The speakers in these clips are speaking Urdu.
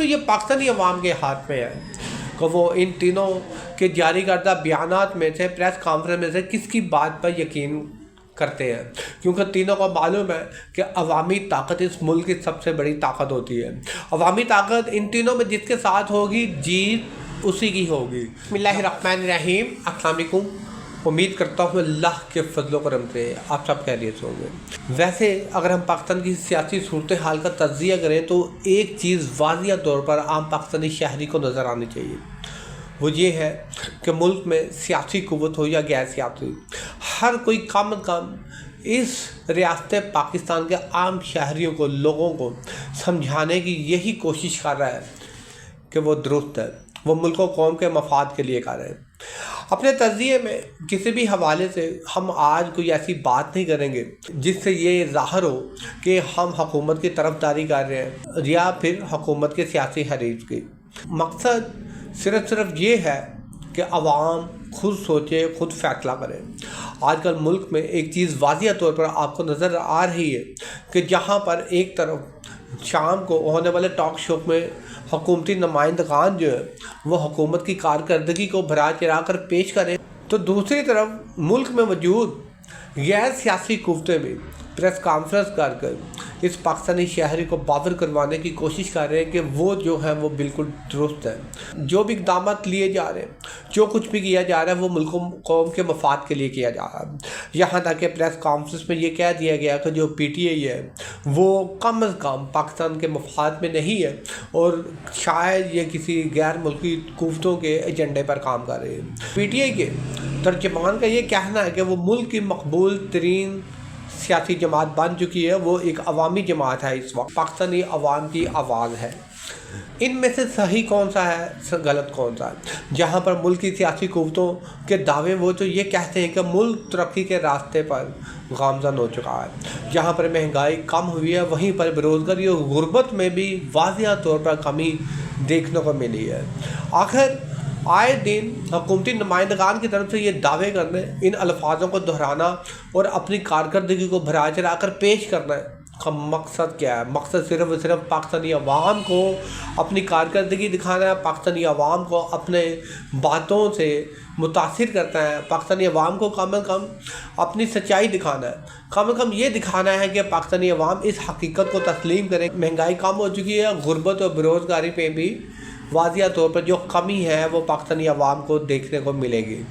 تو یہ پاکستانی عوام کے ہاتھ میں ہے کہ وہ ان تینوں کے جاری کردہ بیانات میں سے پریس کانفرنس میں سے کس کی بات پر یقین کرتے ہیں، کیونکہ تینوں کو معلوم ہے کہ عوامی طاقت اس ملک کی سب سے بڑی طاقت ہوتی ہے۔ عوامی طاقت ان تینوں میں جس کے ساتھ ہوگی جیت اسی کی ہوگی۔ بسم اللہ الرحمن الرحیم۔ السلام علیکم۔ امید کرتا ہوں اللہ کے فضل و کرم سے آپ سب خیریت سے ہوں گے۔ ویسے اگر ہم پاکستان کی سیاسی صورتحال کا تجزیہ کریں تو ایک چیز واضح طور پر عام پاکستانی شہری کو نظر آنی چاہیے، وہ یہ ہے کہ ملک میں سیاسی قوت ہو یا غیر سیاسی، ہر کوئی کم از کم اس ریاست پاکستان کے عام شہریوں کو، لوگوں کو سمجھانے کی یہی کوشش کر رہا ہے کہ وہ درست ہے، وہ ملک و قوم کے مفاد کے لیے کر رہے ہیں۔ اپنے تجزیے میں کسی بھی حوالے سے ہم آج کوئی ایسی بات نہیں کریں گے جس سے یہ ظاہر ہو کہ ہم حکومت کی طرفداری کر رہے ہیں یا پھر حکومت کے سیاسی حریف کی۔ مقصد صرف یہ ہے کہ عوام خود سوچے، خود فیصلہ کرے۔ آج کل ملک میں ایک چیز واضح طور پر آپ کو نظر آ رہی ہے کہ جہاں پر ایک طرف شام کو ہونے والے ٹاک شو میں حکومتی نمائندگان جو ہے وہ حکومت کی کارکردگی کو بھرا چڑھا کر پیش کریں، تو دوسری طرف ملک میں موجود غیر سیاسی قوتیں بھی پریس کانفرنس کر کر اس پاکستانی شہری کو باور کروانے کی کوشش کر رہے ہیں کہ وہ جو ہے وہ بالکل درست ہے۔ جو بھی اقدامات لیے جا رہے ہیں، جو کچھ بھی کیا جا رہا ہے وہ ملک و قوم کے مفاد کے لیے کیا جا رہا ہے۔ یہاں تک کہ پریس کانفرنس میں یہ کہہ دیا گیا کہ جو پی ٹی آئی ہے وہ کم از کم پاکستان کے مفاد میں نہیں ہے اور شاید یہ کسی غیر ملکی قوتوں کے ایجنڈے پر کام کر رہے ہیں۔ پی ٹی آئی کے ترجمان کا یہ کہنا ہے کہ وہ ملک کی مقبول ترین سیاسی جماعت بن چکی ہے، وہ ایک عوامی جماعت ہے، اس وقت پاکستانی عوام کی آواز ہے۔ ان میں سے صحیح کون سا ہے، غلط کون سا ہے؟ جہاں پر ملک کی سیاسی قوتوں کے دعوے وہ تو یہ کہتے ہیں کہ ملک ترقی کے راستے پر گامزن ہو چکا ہے، جہاں پر مہنگائی کم ہوئی ہے وہیں پر بےروزگاری اور غربت میں بھی واضح طور پر کمی دیکھنے کو ملی ہے۔ آخر آئے دن حکومتی نمائندگان کی طرف سے یہ دعوے کرنے، ان الفاظوں کو دہرانا اور اپنی کارکردگی کو بھرا چڑھا کر پیش کرنا ہے کا مقصد کیا ہے؟ مقصد صرف پاکستانی عوام کو اپنی کارکردگی دکھانا ہے، پاکستانی عوام کو اپنے باتوں سے متاثر کرنا ہے، پاکستانی عوام کو کم از کم اپنی سچائی دکھانا ہے، کم از کم یہ دکھانا ہے کہ پاکستانی عوام اس حقیقت کو تسلیم کرے۔ مہنگائی کم ہو چکی ہے، غربت اور بےروزگاری پہ بھی واضح طور پر جو کمی ہے وہ پاکستانی عوام کو دیکھنے کو ملے گی۔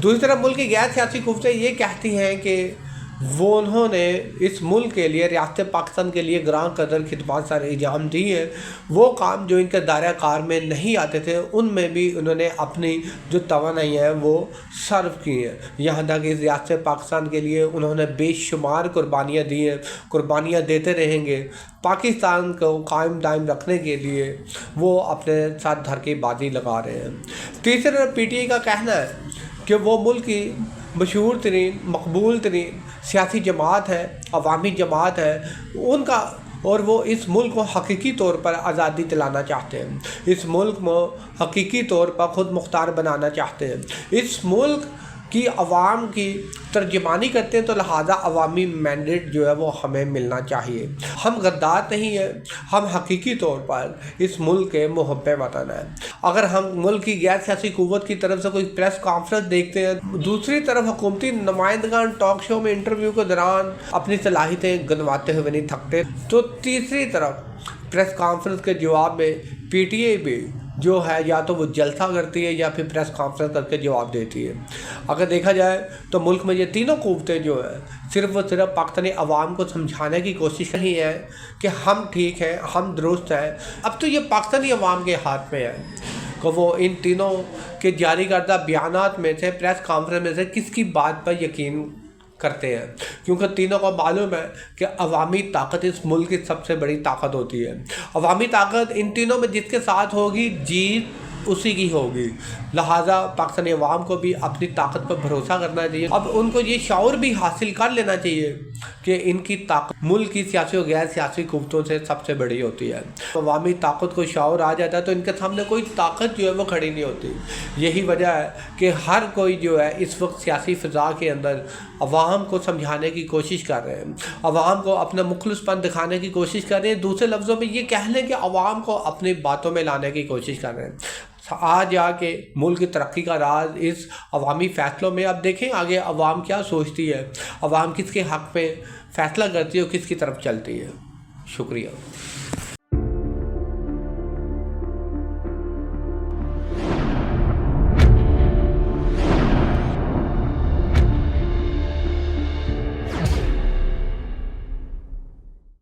دوسری طرف ملک کی غیر سیاسی قوتیں یہ کہتی ہیں کہ انہوں نے اس ملک کے لیے، ریاست پاکستان کے لیے گراں قدر خدمات سر انجام دی ہیں، وہ کام جو ان کے دائرہ کار میں نہیں آتے تھے ان میں بھی انہوں نے اپنی جو توانائی ہے وہ صرف کی ہیں۔ یہاں تک کہ ریاست پاکستان کے لیے انہوں نے بے شمار قربانیاں دی ہیں، قربانیاں دیتے رہیں گے۔ پاکستان کو قائم دائم رکھنے کے لیے وہ اپنے ساتھ دھر کی بازی لگا رہے ہیں۔ تیسری طرف پی ٹی آئی کا کہنا ہے کہ وہ ملک کی مشہور ترین، مقبول ترین سیاسی جماعت ہے، عوامی جماعت ہے ان کا، اور وہ اس ملک کو حقیقی طور پر آزادی دلانا چاہتے ہیں، اس ملک کو حقیقی طور پر خود مختار بنانا چاہتے ہیں، اس ملک کی عوام کی ترجمانی کرتے ہیں، تو لہٰذا عوامی مینڈیٹ جو ہے وہ ہمیں ملنا چاہیے۔ ہم غدار نہیں ہیں، ہم حقیقی طور پر اس ملک کے محب وطن ہیں۔ اگر ہم ملک کی غیر سیاسی قوت کی طرف سے کوئی پریس کانفرنس دیکھتے ہیں، دوسری طرف حکومتی نمائندگان ٹاک شو میں انٹرویو کے دوران اپنی صلاحیتیں گنواتے ہوئے نہیں تھکتے، تو تیسری طرف پریس کانفرنس کے جواب میں پی ٹی آئی بھی جو ہے یا تو وہ جلسہ کرتی ہے یا پھر پریس کانفرنس کر کے جواب دیتی ہے۔ اگر دیکھا جائے تو ملک میں یہ تینوں قوتیں جو ہیں صرف پاکستانی عوام کو سمجھانے کی کوشش نہیں ہے کہ ہم ٹھیک ہیں، ہم درست ہیں۔ اب تو یہ پاکستانی عوام کے ہاتھ میں ہے کہ وہ ان تینوں کے جاری کردہ بیانات میں سے، پریس کانفرنس میں سے کس کی بات پر یقین کرتے ہیں، کیونکہ تینوں کو معلوم ہے کہ عوامی طاقت اس ملک کی سب سے بڑی طاقت ہوتی ہے۔ عوامی طاقت ان تینوں میں جس کے ساتھ ہوگی جیت اسی کی ہوگی، لہٰذا پاکستانی عوام کو بھی اپنی طاقت پر بھروسہ کرنا چاہیے۔ اب ان کو یہ شعور بھی حاصل کر لینا چاہیے کہ ان کی طاقت ملک کی سیاسی و غیر سیاسی قوتوں سے سب سے بڑی ہوتی ہے. عوامی طاقت کو شعور آ جاتا ہے تو ان کے سامنے کوئی طاقت جو ہے وہ کھڑی نہیں ہوتی. یہی وجہ ہے کہ ہر کوئی جو ہے اس وقت سیاسی فضا کے اندر عوام کو سمجھانے کی کوشش کر رہے ہیں، عوام کو اپنا مخلص پن دکھانے کی کوشش کر رہے ہیں. دوسرے لفظوں میں یہ کہہ لیں کہ عوام کو اپنی باتوں میں لانے کی کوشش کر رہے ہیں. آج آ کے ملک کی ترقی کا راز اس عوامی فیصلوں میں. اب دیکھیں آگے عوام کیا سوچتی ہے، عوام کس کے حق میں فیصلہ کرتی ہے اور کس کی طرف چلتی ہے. شکریہ.